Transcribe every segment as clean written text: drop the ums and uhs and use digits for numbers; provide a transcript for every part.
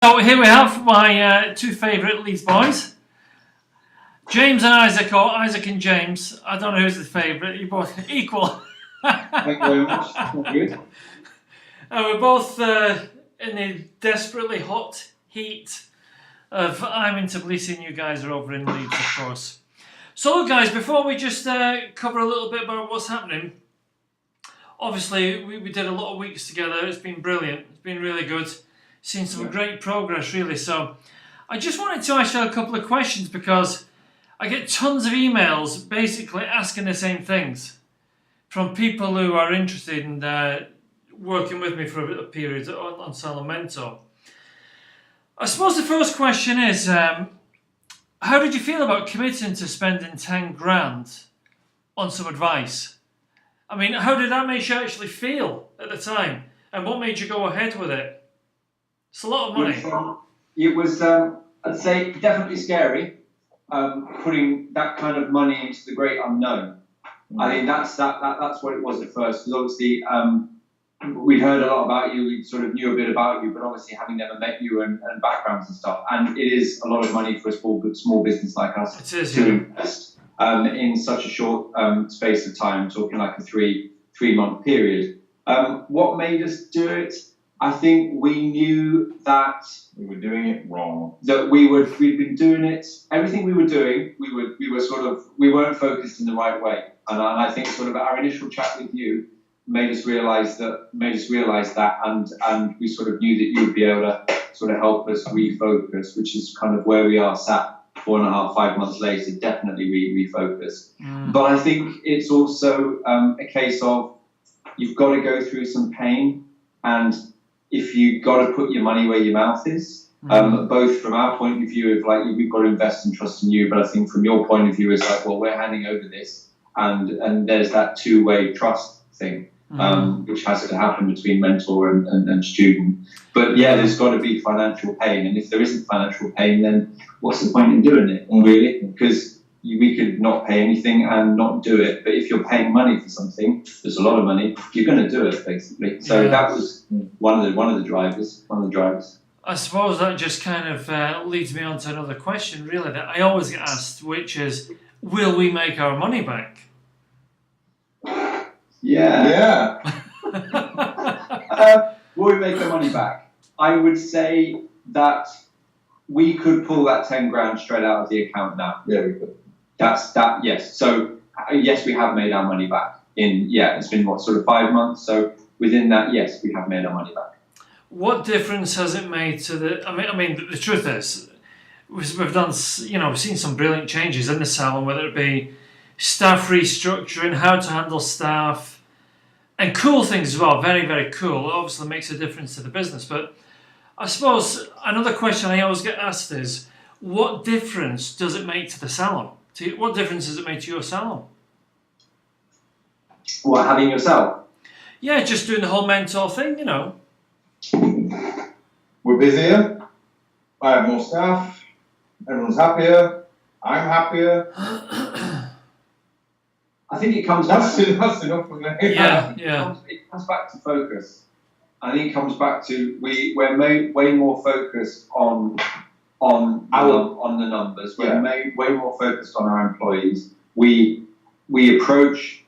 So here we have my two favourite Leeds boys, James and Isaac, or Isaac and James. I don't know who's the favourite. You're both equal. Thank you very much. Good. We're both in the desperately hot heat of I'm in Tbilisi and you guys are over in Leeds, of course. So look, guys, before we just cover a little bit about what's happening, obviously we did a lot of weeks together. It's been brilliant. It's been really good. Seen some great progress, really. So I just wanted to ask you a couple of questions because I get tons of emails basically asking the same things from people who are interested in working with me for a period on Salon Mentor. I suppose the first question is, how did you feel about committing to spending 10 grand on some advice? I mean, how did that make you actually feel at the time? And what made you go ahead with it? It's a lot of money. It was, I'd say, definitely scary, putting that kind of money into the great unknown. I think that's what it was at first. Because obviously, we'd heard a lot about you. We sort of knew a bit about you, but obviously, having never met you and backgrounds and stuff, and it is a lot of money for a small business like us to invest in such a short space of time. Talking like a three-month period. What made us do it? I think we knew that we were doing it wrong. That we'd been doing it. Everything we were doing, we weren't focused in the right way. And I think sort of our initial chat with you made us realise that, and we sort of knew that you would be able to sort of help us refocus, which is kind of where we are sat 4.5, 5 months later. Definitely refocus. But I think it's also a case of you've got to go through some pain, and if you've got to put your money where your mouth is, both from our point of view of like, we've got to invest and trust in you, but I think from your point of view, it's like, well, we're handing over this, and there's that two-way trust thing, which has to happen between mentor and student. But yeah, there's got to be financial pain, and if there isn't financial pain, then what's the point in doing it, really? Because we could not pay anything and not do it, but if you're paying money for something, there's a lot of money, you're going to do it, basically. So that was one of the drivers. I suppose that just kind of leads me on to another question, really, that I always get asked, which is, will we make our money back? Yeah. Will we make our money back? I would say that we could pull that 10 grand straight out of the account now. Yeah, we could. Yes. So, yes, we have made our money back. It's been, sort of 5 months. So, within that, yes, we have made our money back. What difference has it made to the... I mean, the truth is, we've done, we've seen some brilliant changes in the salon, whether it be staff restructuring, how to handle staff, and cool things as well. Very, very cool. It obviously makes a difference to the business. But I suppose another question I always get asked is, what difference does it make to the salon? What difference does it make to your salon? What, having yourself? Yeah, just doing the whole mentor thing, We're busier. I have more staff. Everyone's happier. I'm happier. I think it comes back. That's enough for me. Yeah. It comes back to focus. I think it comes back to we're way more focused on the numbers. We're way more focused on our employees. We approach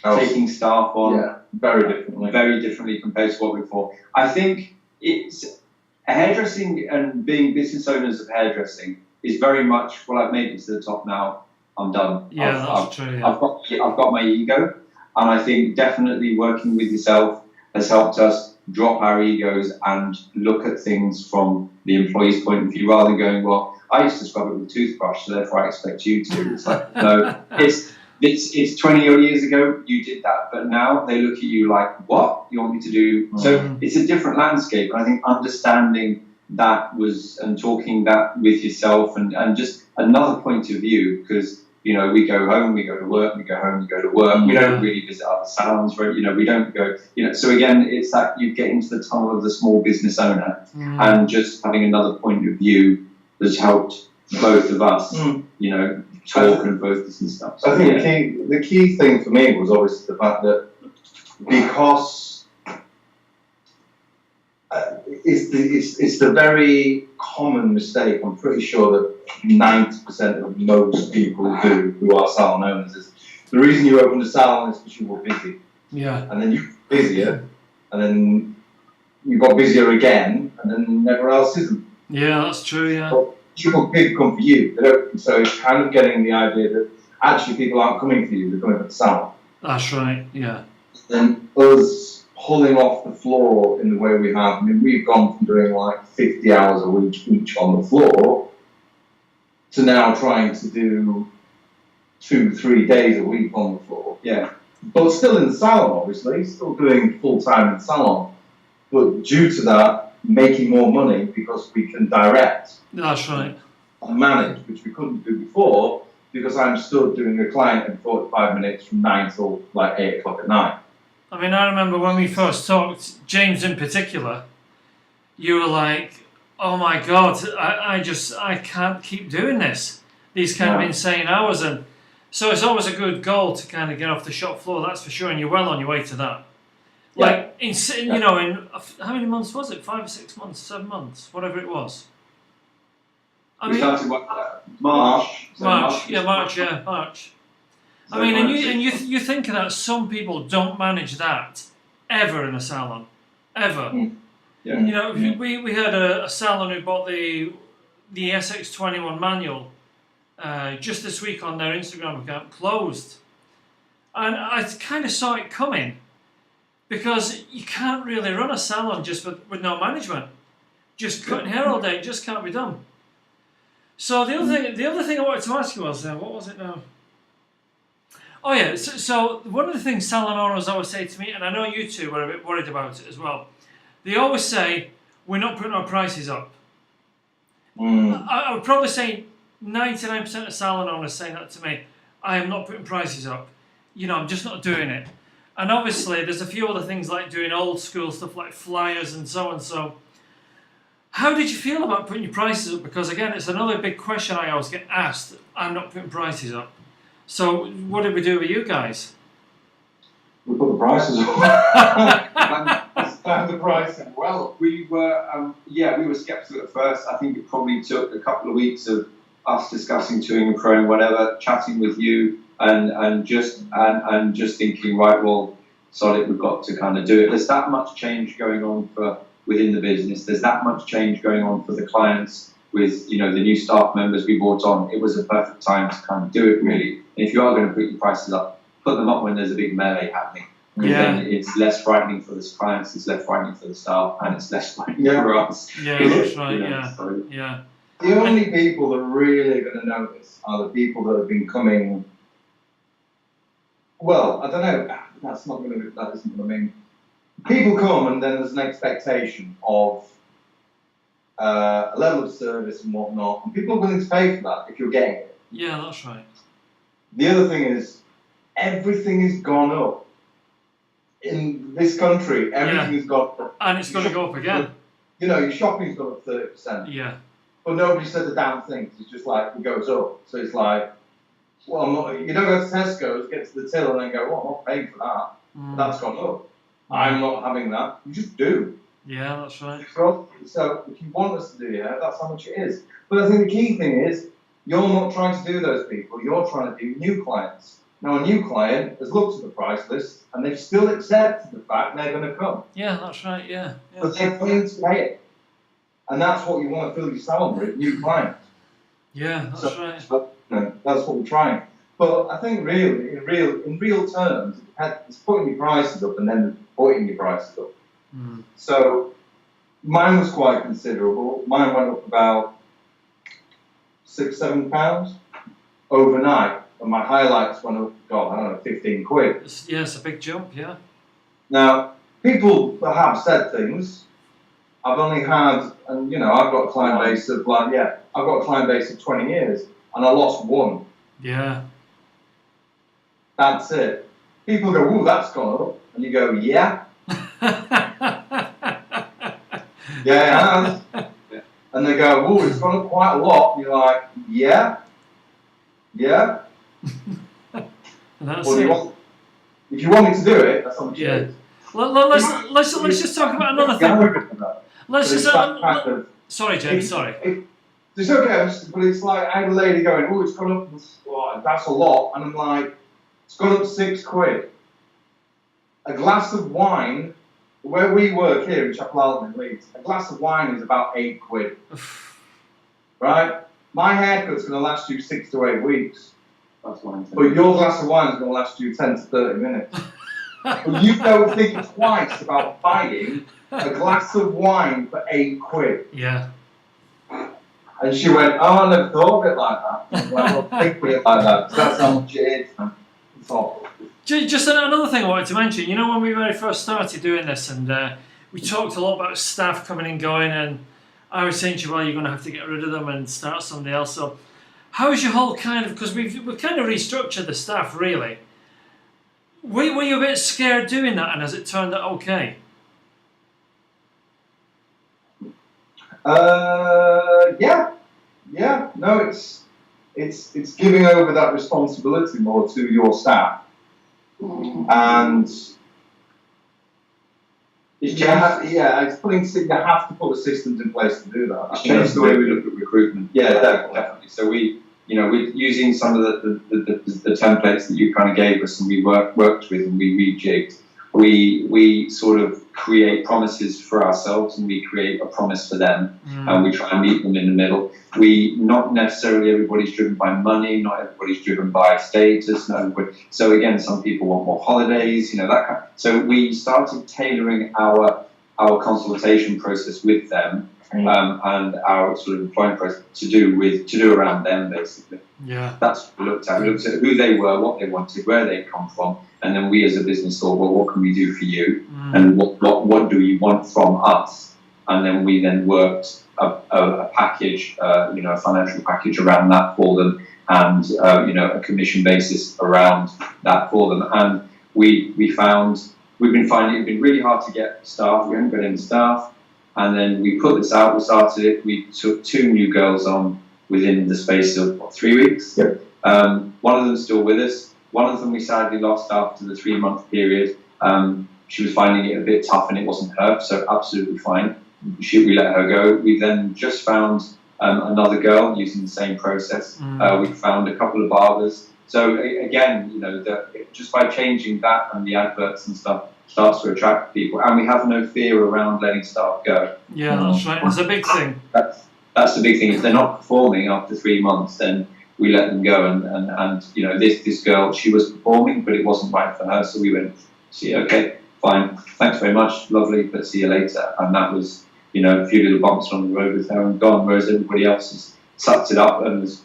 taking staff on very differently compared to what we thought. I think it's hairdressing and being business owners of hairdressing is very much, well, I've made it to the top now. I'm done. Yeah, that's true. Yeah. I've got my ego, and I think definitely working with yourself has helped us drop our egos and look at things from the employee's point of view, rather than going, well, I used to scrub it with a toothbrush, so therefore I expect you to. It's like, no, it's 20 odd years ago you did that, but now they look at you like, what? You want me to do? So it's a different landscape, and I think understanding that and talking that with yourself and just another point of view, because we go home, we go to work, we go home, we go to work. We don't really visit other salons, right? We don't go, So again, it's that you get into the tunnel of the small business owner, and just having another point of view has helped both of us, talk and focus and stuff. So, I think the key thing for me was obviously the fact that because It's the very common mistake. I'm pretty sure that 90% of most people do who are salon owners is the reason you opened a salon is because you were busy. Yeah. And then you got busier, and then you got busier again, and then never else isn't. Yeah, that's true. Yeah. But people come for you. They don't, so it's kind of getting the idea that actually people aren't coming for you; they're coming for the salon. That's right. Yeah. Then us pulling off the floor in the way we have. I mean, we've gone from doing like 50 hours a week each on the floor to now trying to do 2-3 days a week on the floor. Yeah. But still in the salon, obviously, still doing full time in the salon. But due to that, making more money because we can direct That's right. and manage, which we couldn't do before because I'm still doing a client in 45 minutes from 9 till like 8 o'clock at night. I mean, I remember when we first talked, James in particular, you were like, oh my God, I can't keep doing this. These kind of insane hours. And so it's always a good goal to kind of get off the shop floor, that's for sure. And you're well on your way to that. Like, in how many months was it? 5 or 6 months, 7 months, whatever it was. We started March. March. I mean, and you think of that, some people don't manage that ever in a salon. Ever. Yeah. You know, we had a salon who bought the SX21 manual just this week on their Instagram account, closed. And I kind of saw it coming because you can't really run a salon just with no management. Just cutting hair all day, it just can't be done. So the other thing I wanted to ask you was, what was it now? Oh yeah, so one of the things salon owners always say to me, and I know you two were a bit worried about it as well, they always say, we're not putting our prices up. I would probably say 99% of salon owners saying that to me, I am not putting prices up. You know, I'm just not doing it. And obviously there's a few other things like doing old school stuff like flyers and so and so. How did you feel about putting your prices up? Because again, it's another big question I always get asked. I'm not putting prices up. So what did we do with you guys? We put the prices up. Stand the pricing well. We were, we were sceptical at first. I think it probably took a couple of weeks of us discussing, toing and froing, whatever, chatting with you, and just thinking, right, well, solid, we've got to kind of do it. There's that much change going on within the business. There's that much change going on for the clients with, the new staff members we brought on. It was a perfect time to kind of do it, really. And if you are going to put your prices up, put them up when there's a big melee happening. Yeah. Then it's less frightening for the clients, it's less frightening for the staff, and it's less frightening for us. Yeah, that's right, yeah. The only people that are really going to know this are the people that have been coming. Well, I don't know. That isn't what I mean. People come and then there's an expectation of a level of service and whatnot, and people are willing to pay for that if you're getting it. Yeah, that's right. The other thing is, everything has gone up. In this country, everything has gone up. And it's going to go up again. Your shopping's gone up 30%. Yeah. But nobody said the damn thing. It's just like, it goes up. So it's like, well, you don't go to Tesco's, get to the till and then go, well, I'm not paying for that. That's gone up. I'm not having that. You just do. Yeah, that's right. So if you want us to do that, that's how much it is. But I think the key thing is, you're not trying to do those people. You're trying to do new clients. Now, a new client has looked at the price list and they've still accepted the fact they're going to come. Yeah, that's right, yeah. But they're willing to pay it. And that's what you want to fill your salon with, new clients. Yeah, that's right. That's what we're trying. But I think really, in real terms, it's putting your prices up and then putting your prices up. So mine was quite considerable. Mine went up about £6-7 overnight. And my highlights went up, I don't know, 15 quid. It's a big jump, yeah. Now, people that have said things, I've only had, and I've got a client base of I've got a client base of 20 years, and I lost one. Yeah. That's it. People go, ooh, that's gone up. And you go, yeah. Yeah, it has. And they go, ooh, it's gone up quite a lot. And you're like, yeah. Well, if you want me to do it, that's how much it is. Let's just talk about another thing. Let's But just. it's that kind of, Sorry, James. Sorry. it's okay, but it's like I had a lady going, oh, it's gone up, that's a lot, and I'm like, it's gone up £6. A glass of wine, where we work here in Chapel Alton in Leeds, a glass of wine is about £8, right? My haircut's going to last you 6 to 8 weeks, That's wine. but your glass of wine is going to last you 10 to 30 minutes. But you don't think twice about buying a glass of wine for £8. Yeah. And she went, oh, I never thought of it like that. I was like, well, think of it like that, 'cause that's how much it is, man. It's all. Just another thing I wanted to mention. You know, when we very first started doing this, and we talked a lot about staff coming and going, and I was saying to you, well, you're going to have to get rid of them and start somebody else. So, how's your whole kind of? Because we've kind of restructured the staff, really. Were you a bit scared doing that, and has it turned out okay? Yeah. No, it's giving over that responsibility more to your staff, and It's you have to put the systems in place to do that. It's changed the way we look at recruitment. Yeah, definitely. So we're using some of the templates that you kind of gave us, and we worked with, and we rejigged. We sort of create promises for ourselves, and we create a promise for them, and we try and meet them in the middle. Not necessarily everybody's driven by money, not everybody's driven by status, not everybody. So again, some people want more holidays, that kind. So we started tailoring our consultation process with them, and our sort of employment process to do around them, basically. Yeah. That's what we looked at. We looked at who they were, what they wanted, where they come from, and then we as a business thought, well, what can we do for you, and what do you want from us? And then we worked a package, a financial package around that for them, and a commission basis around that for them. And we've been finding it been really hard to get staff. We haven't got any staff. And then we put this out, we started it, we took 2 new girls on within the space of 3 weeks. Yep. One of them's still with us. One of them we sadly lost after the 3-month period. She was finding it a bit tough and it wasn't her, so absolutely fine. We let her go. We then just found another girl using the same process. We found a couple of barbers. So again, just by changing that and the adverts and stuff, starts to attract people, and we have no fear around letting staff go. Yeah, that's right. It's a big thing. That's the big thing. If they're not performing after 3 months, then we let them go. And this girl, she was performing, but it wasn't right for her. So we went, okay, fine, thanks very much, lovely, but see you later. And that was, a few little bumps on the road with her and gone. Whereas everybody else has sucked it up and was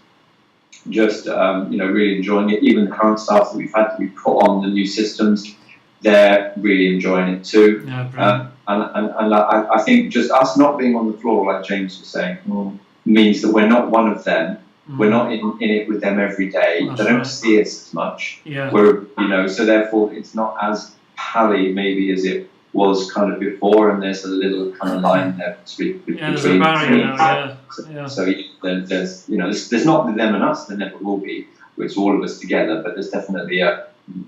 just, really enjoying it. Even the current staff that we've had, we put on the new systems. They're really enjoying it too. Yeah, and I think just us not being on the floor, like James was saying, means that we're not one of them. We're not in it with them every day. That's they don't right. see us as much. Yeah. So therefore it's not as pally maybe as it was kind of before, and there's a little kind of line there between. There's a barrier now, yeah. So there's not them and us, there never will be. It's all of us together, but there's definitely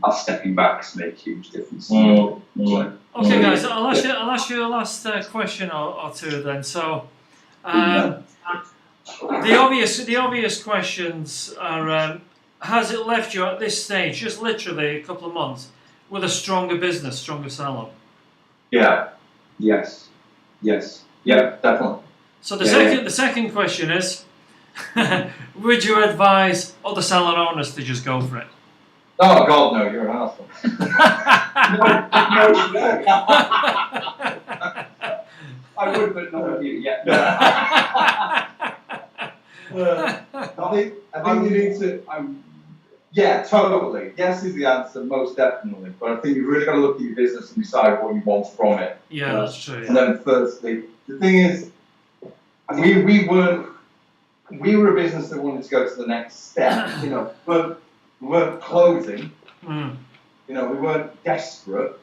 us stepping back to make a huge difference. Okay, guys, I'll ask you a last question or two then. So, the obvious questions are: has it left you at this stage, just literally a couple of months, with a stronger business, stronger salon? Yeah. Yes. Yeah, definitely. So the second question is: would you advise other salon owners to just go for it? Oh God, no! You're an asshole. I would, but not with you yet. I think you need to. Yeah, totally. Yes is the answer, most definitely. But I think you've really got to look at your business and decide what you want from it. Yeah, that's true. And then, firstly, the thing is, we were a business that wanted to go to the next step. We weren't closing. We weren't desperate.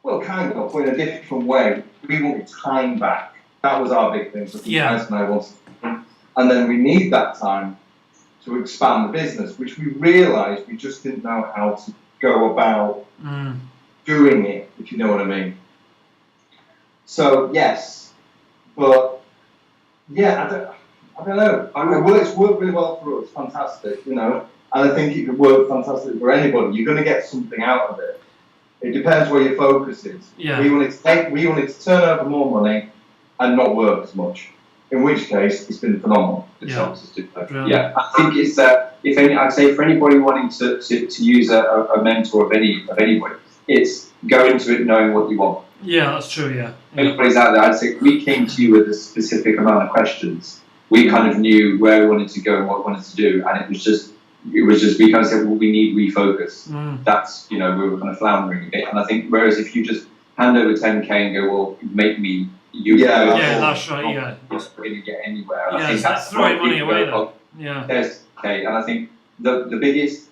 Well, kind of, but in a different way. We wanted time back. That was our big thing. So and I wanted, and then we need that time to expand the business, which we realised we just didn't know how to go about doing it, if you know what I mean. So yes, But yeah, I don't know. It's worked really well for us. Fantastic, you know. And I think it could work fantastic for anybody. You're going to get something out of it. It depends where your focus is. Yeah. We wanted to turn over more money and not work as much. In which case, it's been phenomenal. It's Yeah. helped us do that. Brilliant. Yeah, I think it's I'd say for anybody wanting to use a mentor of anybody, it's go into it knowing what you want. Yeah, that's true. Yeah. Anybody's out there, I'd say if we came to you with a specific amount of questions, we kind of knew where we wanted to go and what we wanted to do, and it was just we kind of said, well, we need refocus. That's, you know, we were kind of floundering a bit, and I think whereas if you just hand over 10k and go, well, make me you, Yeah, that's right. Yeah. you're not going to get anywhere. And Yeah, I think it's that's throwing what money people away go, then. "Oh, Yeah. there's okay." And I think the biggest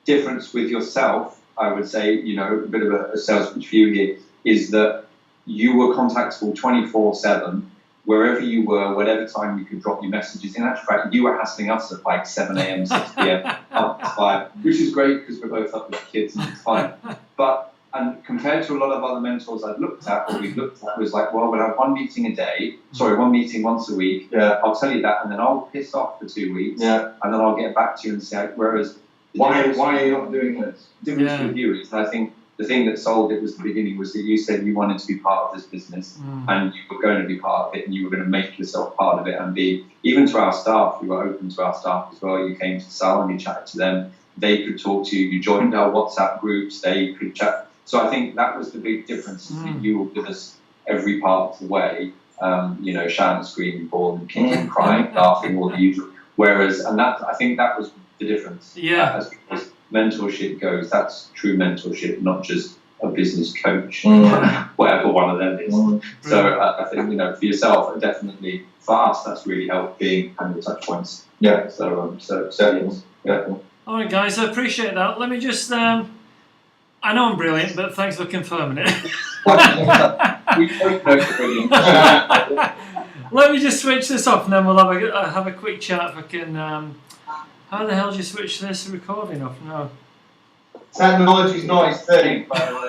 difference with yourself, I would say, you know, a bit of a sales pitch for you here, is that you were contactable 24/7, wherever you were, whatever time you could drop your messages. In actual fact, you were hassling us at like 7 a.m., 6 p.m., up to 5, which is great because we're both up with kids and it's fine. But and compared to a lot of other mentors I've looked at, or we've looked at, was like, well, we'll have one meeting once a week. Yeah. I'll tell you that, and then I'll piss off for 2 weeks. Yeah. And then I'll get back to you and say, whereas Why are you not doing this? difference Yeah. with you is, and I think the thing that sold it was the beginning was that you said you wanted to be part of this business and you were going to be part of it and you were going to make yourself part of it and be, even to our staff, you were open to our staff as well. You came to Salon, you chatted to them, they could talk to you, you joined our WhatsApp groups, they could chat. So I think that was the big difference, is that you were with us every part of the way, you know, shouting, screaming, bawling, kicking, crying, laughing, all the usual. Whereas, and that, I think that was the difference. Yeah. As mentorship goes, that's true mentorship, not just a business coach, whatever one of them is. So I think, you know, for yourself, definitely for us, that's really helped being having the touch points. Yeah. So certainly, yeah. All right, guys, I appreciate that. Let me just. I know I'm brilliant, but thanks for confirming it. We both know it's brilliant. Let me just switch this off, and then we'll have a quick chat. If I can. How the hell do you switch this recording off? No. Technology's not his thing, by the way.